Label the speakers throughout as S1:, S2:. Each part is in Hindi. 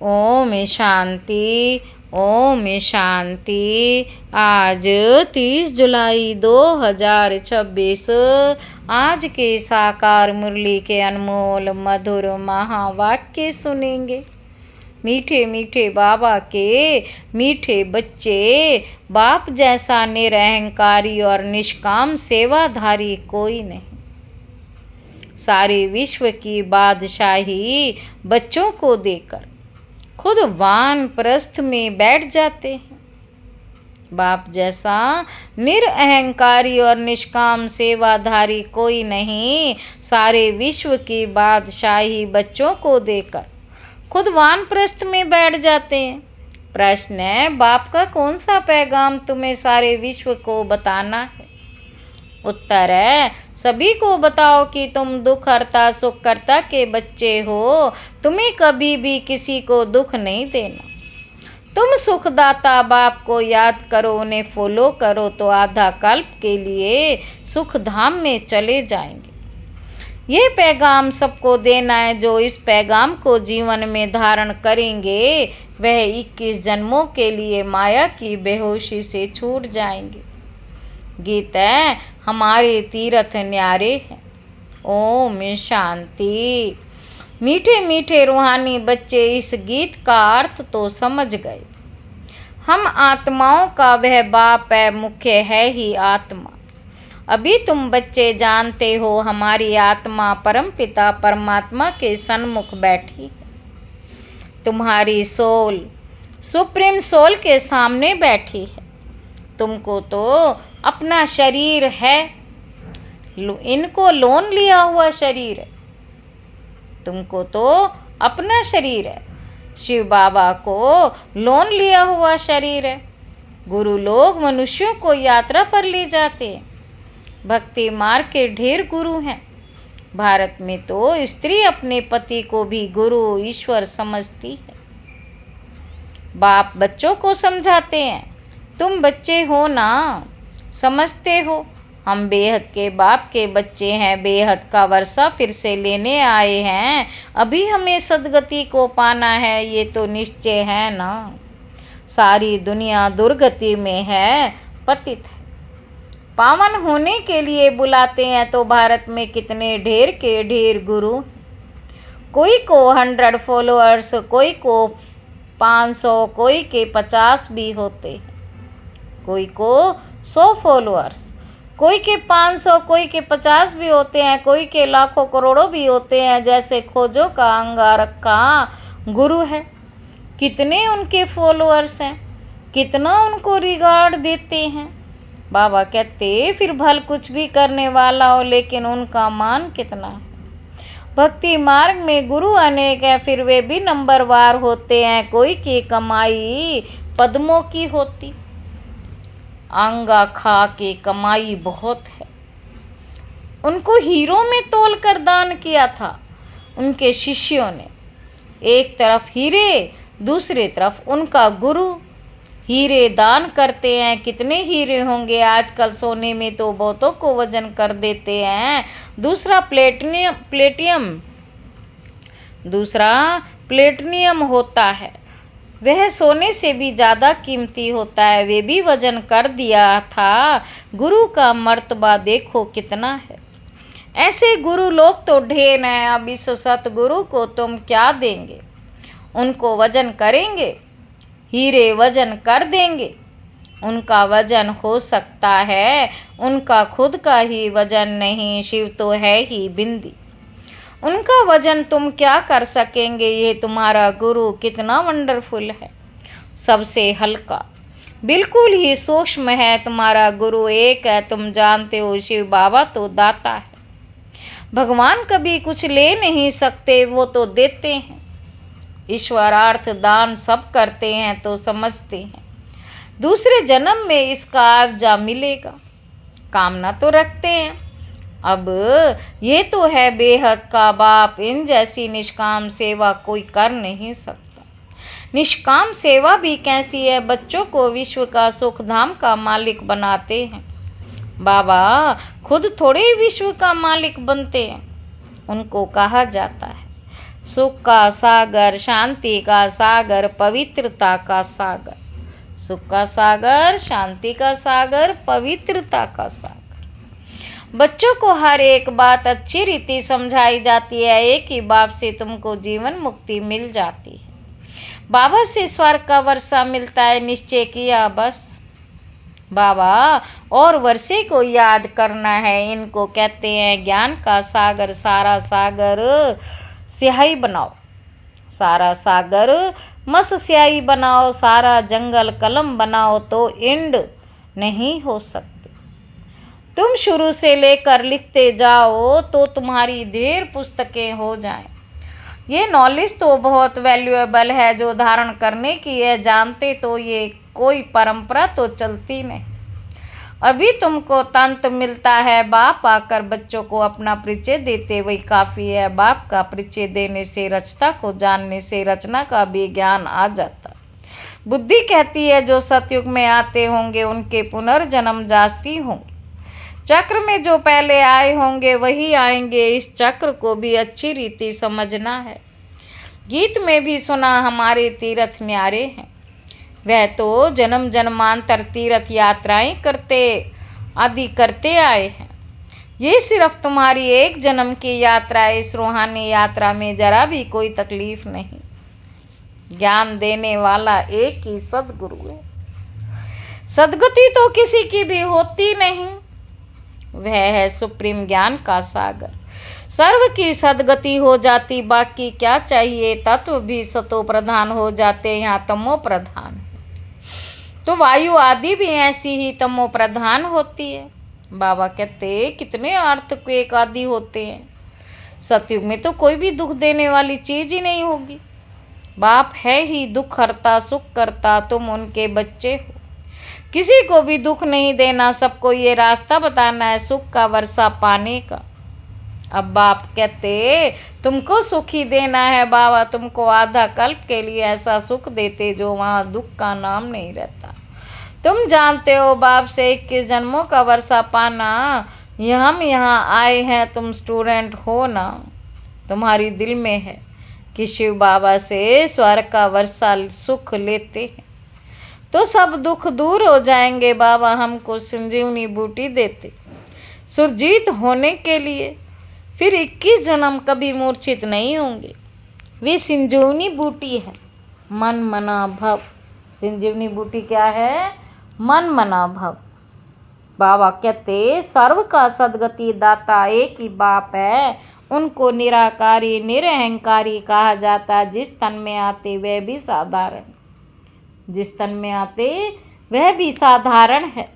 S1: ओम शांति। ओम शांति। आज 30 जुलाई 2026 आज के साकार मुरली के अनमोल मधुर महावाक्य सुनेंगे। मीठे मीठे बाबा के मीठे बच्चे, बाप जैसा निरहंकारी और निष्काम सेवाधारी कोई नहीं। सारे विश्व की बादशाही बच्चों को देकर खुद वानप्रस्थ में बैठ जाते हैं। बाप जैसा निरअहंकारी और निष्काम सेवाधारी कोई नहीं। सारे विश्व की बादशाही बच्चों को देकर खुद वानप्रस्थ में बैठ जाते हैं। प्रश्न है, बाप का कौन सा पैगाम तुम्हें सारे विश्व को बताना है? उत्तर है, सभी को बताओ कि तुम दुख हरता सुख करता के बच्चे हो। तुम्हें कभी भी किसी को दुख नहीं देना। तुम सुखदाता बाप को याद करो, उन्हें फॉलो करो तो आधा कल्प के लिए सुख धाम में चले जाएंगे। ये पैगाम सबको देना है। जो इस पैगाम को जीवन में धारण करेंगे वह 21 जन्मों के लिए माया की बेहोशी से छूट जाएंगे। गीत है, हमारे तीर्थ न्यारे हैं। ओम शांति। मीठे मीठे रूहानी बच्चे इस गीत का अर्थ तो समझ गए। हम आत्माओं का वह बाप है, मुख्य है ही आत्मा। अभी तुम बच्चे जानते हो हमारी आत्मा परमपिता परमात्मा के सन्मुख बैठी है। तुम्हारी सोल सुप्रीम सोल के सामने बैठी है। तुमको तो अपना शरीर है, इनको लोन लिया हुआ शरीर है। तुमको तो अपना शरीर है, शिव बाबा को लोन लिया हुआ शरीर है। गुरु लोग मनुष्यों को यात्रा पर ले जाते हैं। भक्ति मार्ग के ढेर गुरु हैं। भारत में तो स्त्री अपने पति को भी गुरु ईश्वर समझती है। बाप बच्चों को समझाते हैं, तुम बच्चे हो ना, समझते हो हम बेहद के बाप के बच्चे हैं। बेहद का वर्षा फिर से लेने आए हैं। अभी हमें सदगति को पाना है, ये तो निश्चय है ना। सारी दुनिया दुर्गति में है, पतित है। पावन होने के लिए बुलाते हैं तो भारत में कितने ढेर के ढेर गुरु। कोई को 100 फॉलोअर्स, कोई को 500, कोई के 50 भी होते हैं। कोई को 100 फॉलोअर्स, कोई के 500, कोई के 50 भी होते हैं। कोई के लाखों करोड़ों भी होते हैं। जैसे खोजों का अंगारखा गुरु है। कितने उनके फॉलोअर्स हैं, कितना उनको रिगार्ड देते हैं। बाबा कहते फिर भल कुछ भी करने वाला हो, लेकिन उनका मान कितना है। भक्ति मार्ग में गुरु अनेक है, फिर वे भी नंबरवार होते हैं। कोई की कमाई पद्मों की होती, आंगा खा के कमाई बहुत है। उनको हीरों में तोल कर दान किया था उनके शिष्यों ने। एक तरफ हीरे, दूसरी तरफ उनका गुरु। हीरे दान करते हैं, कितने हीरे होंगे। आजकल सोने में तो बहुतों को वजन कर देते हैं। दूसरा प्लेटिनियम होता है, वह सोने से भी ज़्यादा कीमती होता है। वे भी वजन कर दिया था। गुरु का मर्तबा देखो कितना है। ऐसे गुरु लोग तो ढेर हैं। अब इस सतगुरु को तुम क्या देंगे? उनको वजन करेंगे, हीरे वजन कर देंगे। उनका वजन हो सकता है, उनका खुद का ही वजन नहीं। शिव तो है ही बिंदी, उनका वजन तुम क्या कर सकेंगे। ये तुम्हारा गुरु कितना वंडरफुल है, सबसे हल्का, बिल्कुल ही सूक्ष्म है। तुम्हारा गुरु एक है, तुम जानते हो। शिव बाबा तो दाता है। भगवान कभी कुछ ले नहीं सकते, वो तो देते हैं। ईश्वरार्थ दान सब करते हैं तो समझते हैं दूसरे जन्म में इसका आवजा मिलेगा। कामना तो रखते हैं। अब ये तो है बेहद का बाप, इन जैसी निष्काम सेवा कोई कर नहीं सकता। निष्काम सेवा भी कैसी है, बच्चों को विश्व का सुख धाम का मालिक बनाते हैं। बाबा खुद थोड़े विश्व का मालिक बनते हैं, उनको कहा जाता है सुख का सागर, शांति का सागर, पवित्रता का सागर। सुख का सागर, शांति का सागर, पवित्रता का सागर। बच्चों को हर एक बात अच्छी रीति समझाई जाती है। एक ही बाप से तुमको जीवन मुक्ति मिल जाती है। बाबा से स्वर्ग का वर्षा मिलता है, निश्चय किया बस। बाबा और वर्षे को याद करना है, इनको कहते हैं ज्ञान का सागर। सारा सागर स्याही बनाओ, सारा सागर मस स्याही बनाओ, सारा जंगल कलम बनाओ तो इंड नहीं हो सकते। तुम शुरू से लेकर लिखते जाओ तो तुम्हारी ढेर पुस्तकें हो जाएं। ये नॉलेज तो बहुत वैल्यूएबल है जो धारण करने की है, जानते तो ये कोई परंपरा तो चलती नहीं। अभी तुमको तंत्र मिलता है, बाप आकर बच्चों को अपना परिचय देते वही काफ़ी है। बाप का परिचय देने से, रचता को जानने से रचना का भी ज्ञान आ जाता। बुद्धि कहती है जो सतयुग में आते होंगे उनके पुनर्जन्म जास्ती होंगे। चक्र में जो पहले आए होंगे वही आएंगे। इस चक्र को भी अच्छी रीति समझना है। गीत में भी सुना हमारे तीर्थ न्यारे हैं, वह तो जन्म जन्मांतर तीर्थ यात्राएं करते आदि करते आए हैं। ये सिर्फ तुम्हारी एक जन्म की यात्रा है। इस रूहानी यात्रा में जरा भी कोई तकलीफ नहीं। ज्ञान देने वाला एक ही सदगुरु है। सदगति तो किसी की भी होती नहीं, वह है सुप्रीम ज्ञान का सागर। सर्व की सदगति हो जाती, बाकी क्या चाहिए। तत्व भी सतो प्रधान हो जाते, यहाँ तमो प्रधान है। तो वायु आदि भी ऐसी ही तमो प्रधान होती है। बाबा कहते कितने अर्थक्वेक आदि होते हैं। सतयुग में तो कोई भी दुख देने वाली चीज ही नहीं होगी। बाप है ही दुख हरता, सुख करता, तुम उनके बच्चे हो। किसी को भी दुख नहीं देना, सबको ये रास्ता बताना है सुख का वर्षा पाने का। अब बाप कहते तुमको सुख ही देना है। बाबा तुमको आधा कल्प के लिए ऐसा सुख देते जो वहाँ दुख का नाम नहीं रहता। तुम जानते हो बाप से 21 जन्मों का वर्षा पाना। हम यहाँ आए हैं, तुम स्टूडेंट हो ना, तुम्हारी दिल में है कि शिव बाबा से स्वर्ग का वर्षा सुख लेते हैं तो सब दुख दूर हो जाएंगे। बाबा हमको संजीवनी बूटी देते सुरजीत होने के लिए, फिर 21 जन्म कभी मूर्छित नहीं होंगे। वे संजीवनी बूटी है, मन मना भव। संजीवनी बूटी क्या है? मन मना भव। बाबा कहते सर्व का सदगति दाता एक ही बाप है। उनको निराकारी निरअहंकारी कहा जाता। जिस तन में आते वह भी साधारण, जिस तन में आते वह भी साधारण है।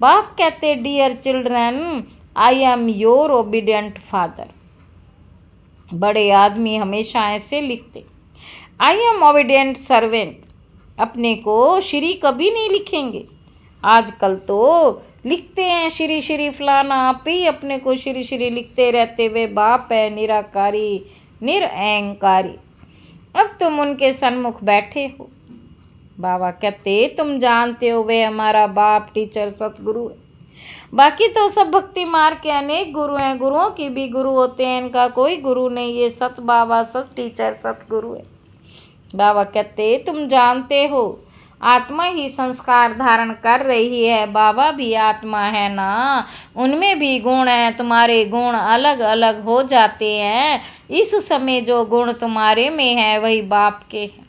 S1: बाप कहते dear children I am your obedient father. बड़े आदमी हमेशा ऐसे लिखते, आई एम ओबीडियंट सर्वेंट। अपने को श्री कभी नहीं लिखेंगे। आजकल तो लिखते हैं श्री श्री फलाना, आप ही अपने को श्री श्री लिखते रहते। वे बाप है निराकारी निरअहंकारी। अब तुम उनके सन्मुख बैठे हो। बाबा कहते तुम जानते हो वे हमारा बाप टीचर सतगुरु है। बाकी तो सब भक्ति मार्ग के अनेक गुरु हैं, गुरुओं की भी गुरु होते हैं, इनका कोई गुरु नहीं। ये सत बाबा सत टीचर सतगुरु है। बाबा कहते तुम जानते हो आत्मा ही संस्कार धारण कर रही है। बाबा भी आत्मा है ना, उनमें भी गुण है। तुम्हारे गुण अलग अलग हो जाते हैं। इस समय जो गुण तुम्हारे में है वही बाप के हैं।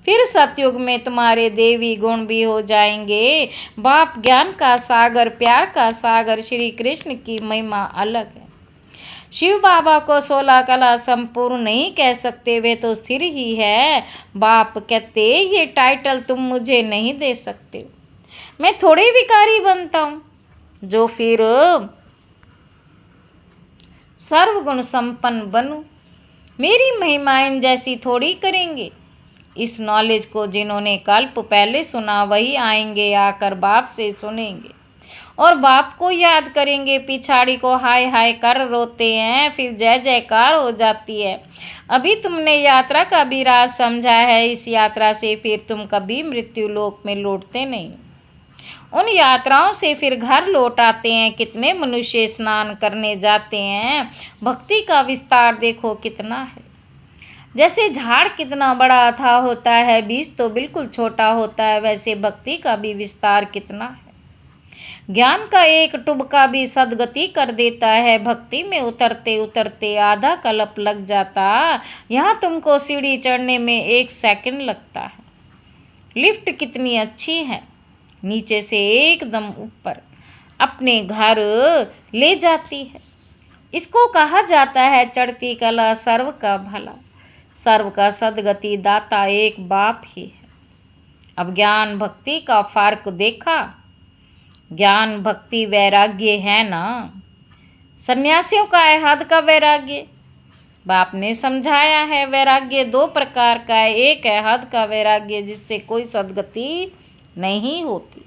S1: फिर सतयुग में तुम्हारे देवी गुण भी हो जाएंगे। बाप ज्ञान का सागर, प्यार का सागर, श्री कृष्ण की महिमा अलग है। शिव बाबा को 16 कला संपूर्ण नहीं कह सकते, वे तो स्थिर ही है। बाप कहते ये टाइटल तुम मुझे नहीं दे सकते, मैं थोड़ी विकारी बनता हूँ जो फिर सर्वगुण संपन्न बनूं। मेरी महिमाएं जैसी थोड़ी करेंगे। इस नॉलेज को जिन्होंने कल्प पहले सुना वही आएंगे, आकर बाप से सुनेंगे और बाप को याद करेंगे। पिछाड़ी को हाय हाय कर रोते हैं, फिर जय जयकार हो जाती है। अभी तुमने यात्रा का भी राज समझा है। इस यात्रा से फिर तुम कभी मृत्यु लोक में लौटते नहीं। उन यात्राओं से फिर घर लौट आते हैं। कितने मनुष्य स्नान करने जाते हैं। भक्ति का विस्तार देखो कितना है। जैसे झाड़ कितना बड़ा अथाह होता है, बीज तो बिल्कुल छोटा होता है, वैसे भक्ति का भी विस्तार कितना है। ज्ञान का एक टुबका भी सदगति कर देता है। भक्ति में उतरते उतरते आधा कल्प लग जाता, यहाँ तुमको सीढ़ी चढ़ने में 1 सेकंड लगता है। लिफ्ट कितनी अच्छी है, नीचे से एकदम ऊपर अपने घर ले जाती है। इसको कहा जाता है चढ़ती कला सर्व का भला। सर्व का सदगति दाता एक बाप ही है। अब ज्ञान भक्ति का फर्क देखा। ज्ञान भक्ति वैराग्य है ना। सन्यासियों का है हद का वैराग्य। बाप ने समझाया है वैराग्य 2 प्रकार का है। एक है हद का वैराग्य जिससे कोई सदगति नहीं होती।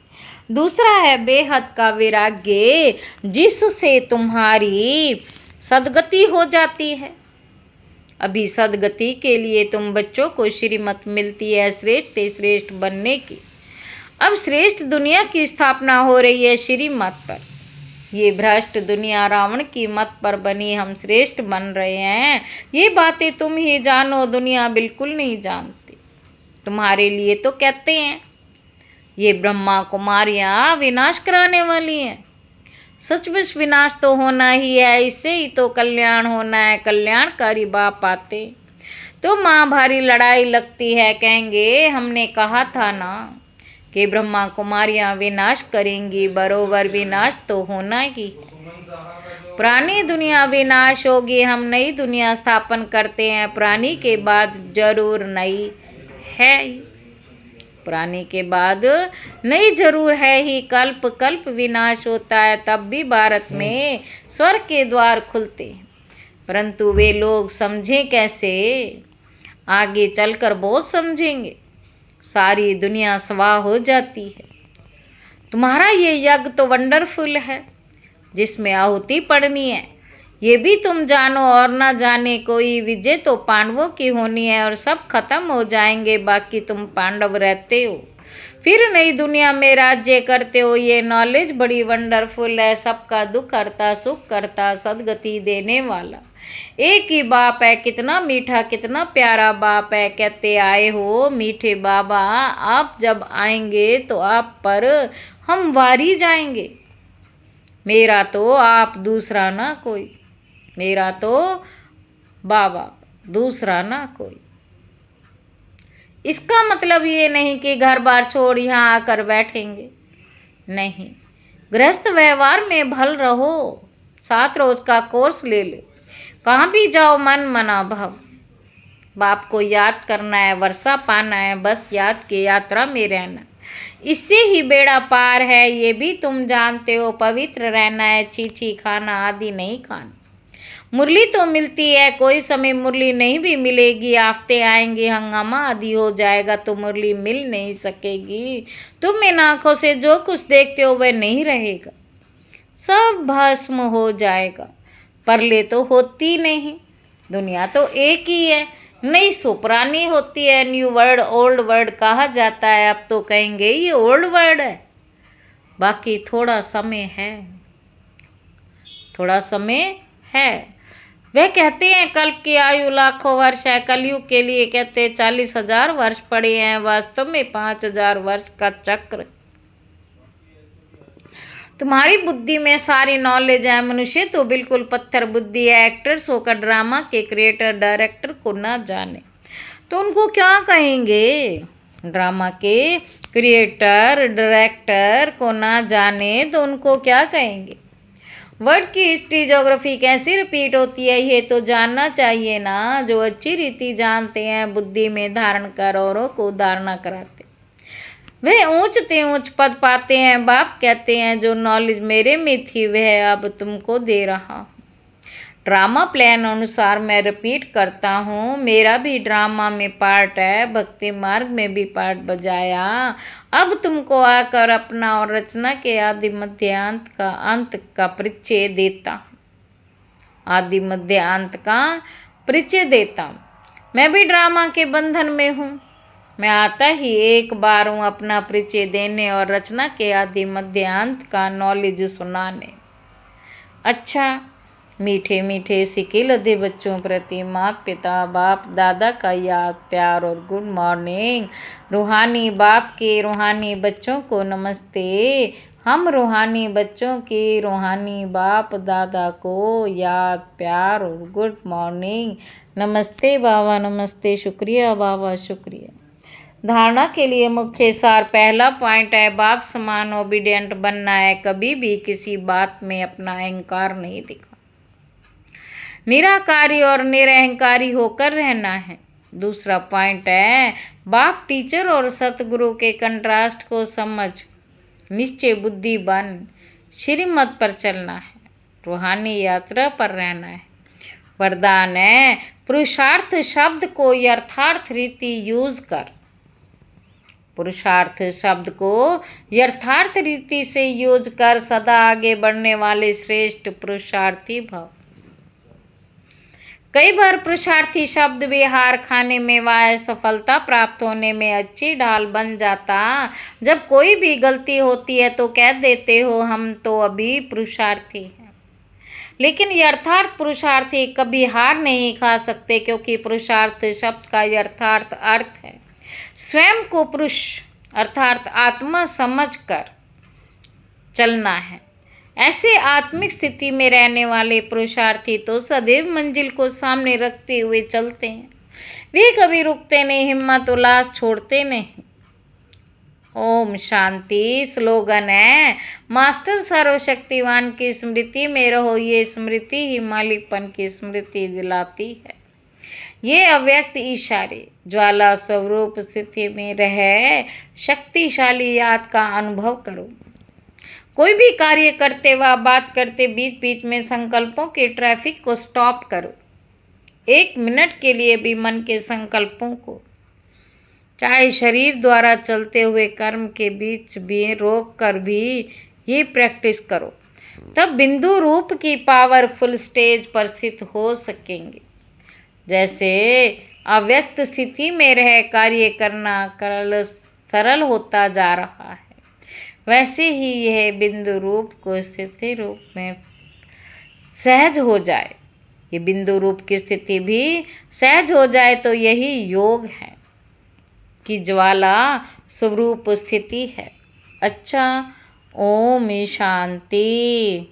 S1: दूसरा है बेहद का वैराग्य जिससे तुम्हारी सदगति हो जाती है। अभी सदगति के लिए तुम बच्चों को श्रीमत मिलती है श्रेष्ठ से श्रेष्ठ बनने की। अब श्रेष्ठ दुनिया की स्थापना हो रही है श्रीमत पर। ये भ्रष्ट दुनिया रावण की मत पर बनी, हम श्रेष्ठ बन रहे हैं। ये बातें तुम ही जानो, दुनिया बिल्कुल नहीं जानती। तुम्हारे लिए तो कहते हैं ये ब्रह्मा कुमारियाँ विनाश कराने वाली हैं। सचमुच विनाश तो होना ही है, इससे ही तो कल्याण होना है। कल्याणकारी बाप आते तो माँ भारी लड़ाई लगती है, कहेंगे हमने कहा था ना कि ब्रह्मा कुमारियाँ विनाश करेंगी। बरोबर विनाश तो होना ही है। पुरानी दुनिया विनाश होगी, हम नई दुनिया स्थापन करते हैं। पुरानी के बाद जरूर नई है ही। पुरानी के बाद नई जरूर है ही। कल्प कल्प विनाश होता है, तब भी भारत में स्वर्ग के द्वार खुलते हैं। परंतु वे लोग समझें कैसे? आगे चलकर बहुत समझेंगे। सारी दुनिया स्वाह हो जाती है। तुम्हारा ये यज्ञ तो वंडरफुल है जिसमें आहुति पड़नी है, ये भी तुम जानो और ना जाने कोई। विजय तो पांडवों की होनी है और सब खत्म हो जाएंगे, बाकी तुम पांडव रहते हो, फिर नई दुनिया में राज्य करते हो। ये नॉलेज बड़ी वंडरफुल है। सबका दुख करता सुख करता सदगति देने वाला एक ही बाप है। कितना मीठा कितना प्यारा बाप है। कहते आए हो मीठे बाबा, आप जब आएंगे तो आप पर हम वारी जाएंगे। मेरा तो आप दूसरा ना कोई, मेरा तो बाबा दूसरा ना कोई। इसका मतलब ये नहीं कि घर बार छोड़ यहाँ आकर बैठेंगे, नहीं। गृहस्थ व्यवहार में भल रहो। 7 रोज का कोर्स ले ले, कहाँ भी जाओ मन मना भाव। बाप को याद करना है, वर्षा पाना है, बस याद के यात्रा में रहना, इससे ही बेड़ा पार है। ये भी तुम जानते हो। पवित्र रहना है, छी खाना आदि नहीं खाना। मुरली तो मिलती है, कोई समय मुरली नहीं भी मिलेगी। आफते आएंगी, हंगामा आदि हो जाएगा तो मुरली मिल नहीं सकेगी। तुम इन आँखों से जो कुछ देखते हो वह नहीं रहेगा, सब भस्म हो जाएगा। परले तो होती नहीं, दुनिया तो एक ही है। नई सो पुरानी होती है। न्यू वर्ड ओल्ड वर्ड कहा जाता है। अब तो कहेंगे ये ओल्ड वर्ड है। बाकी थोड़ा समय है, थोड़ा समय है। वह कहते हैं कल्प की आयु लाखों वर्ष है। कलयुग के लिए कहते 40,000 वर्ष पड़े हैं, वास्तव में 5,000 वर्ष का चक्र। तुम्हारी बुद्धि में सारी नॉलेज है। मनुष्य तो बिल्कुल पत्थर बुद्धि है। एक्टर्स होकर ड्रामा के क्रिएटर डायरेक्टर को ना जाने तो उनको क्या कहेंगे? ड्रामा के क्रिएटर डायरेक्टर को ना जाने तो उनको क्या कहेंगे? वर्ड की हिस्ट्री ज्योग्राफी कैसे रिपीट होती है ये तो जानना चाहिए ना। जो अच्छी रीति जानते हैं बुद्धि में धारण कर औरों को धारणा कराते, वे ऊंचते ऊंच पद पाते हैं। बाप कहते हैं जो नॉलेज मेरे में थी वह अब तुमको दे रहा हूँ। ड्रामा प्लान अनुसार मैं रिपीट करता हूँ। मेरा भी ड्रामा में पार्ट है, भक्ति मार्ग में भी पार्ट बजाया। अब तुमको आकर अपना और रचना के आदि मध्य अंत का परिचय देता हूँ। आदि मध्य अंत का परिचय देता हूँ। मैं भी ड्रामा के बंधन में हूँ। मैं आता ही एक बार हूँ अपना परिचय देने और रचना के आदि मध्य अंत का नॉलेज सुनाने। अच्छा, मीठे मीठे सिके लदे बच्चों प्रति माता पिता बाप दादा का याद प्यार और गुड मॉर्निंग। रूहानी बाप के रूहानी बच्चों को नमस्ते। हम रूहानी बच्चों के रूहानी बाप दादा को याद प्यार और गुड मॉर्निंग। नमस्ते बाबा, नमस्ते, शुक्रिया बाबा, शुक्रिया। धारणा के लिए मुख्य सार। पहला पॉइंट है बाप समान ओबीडियंट बनना है, कभी भी किसी बात में अपना अहंकार नहीं दिखा, निराकारी और निरअहंकारी होकर रहना है। दूसरा पॉइंट है बाप टीचर और सतगुरु के कंट्रास्ट को समझ निश्चय बुद्धि बन श्रीमत पर चलना है, रूहानी यात्रा पर रहना है। वरदान है पुरुषार्थ शब्द को यथार्थ रीति यूज कर, पुरुषार्थ शब्द को यथार्थ रीति से यूज कर सदा आगे बढ़ने वाले श्रेष्ठ पुरुषार्थी भव। कई बार पुरुषार्थी शब्द भी हार खाने में व सफलता प्राप्त होने में अच्छी ढाल बन जाता। जब कोई भी गलती होती है तो कह देते हो हम तो अभी पुरुषार्थी हैं, लेकिन यथार्थ पुरुषार्थी कभी हार नहीं खा सकते, क्योंकि पुरुषार्थ शब्द का यथार्थ अर्थ है स्वयं को पुरुष अर्थात आत्मा समझ कर चलना है। ऐसे आत्मिक स्थिति में रहने वाले पुरुषार्थी तो सदैव मंजिल को सामने रखते हुए चलते हैं, वे कभी रुकते नहीं, हिम्मत उल्लास छोड़ते नहीं। ओम शांति। स्लोगन है मास्टर सर्वशक्तिवान की स्मृति में रहो, ये स्मृति ही मालिकपन की स्मृति दिलाती है। ये अव्यक्त इशारे ज्वाला स्वरूप स्थिति में रहे शक्तिशाली याद का अनुभव करो। कोई भी कार्य करते व बात करते बीच बीच में संकल्पों के ट्रैफिक को स्टॉप करो। 1 मिनट के लिए भी मन के संकल्पों को, चाहे शरीर द्वारा चलते हुए कर्म के बीच भी रोक कर भी ये प्रैक्टिस करो, तब बिंदु रूप की पावरफुल स्टेज पर स्थित हो सकेंगे। जैसे अव्यक्त स्थिति में रह कार्य करना सरल होता जा रहा है, वैसे ही यह बिंदु रूप को स्थिति रूप में सहज हो जाए, ये बिंदु रूप की स्थिति भी सहज हो जाए तो यही योग है कि ज्वाला स्वरूप स्थिति है। अच्छा, ओम शांति।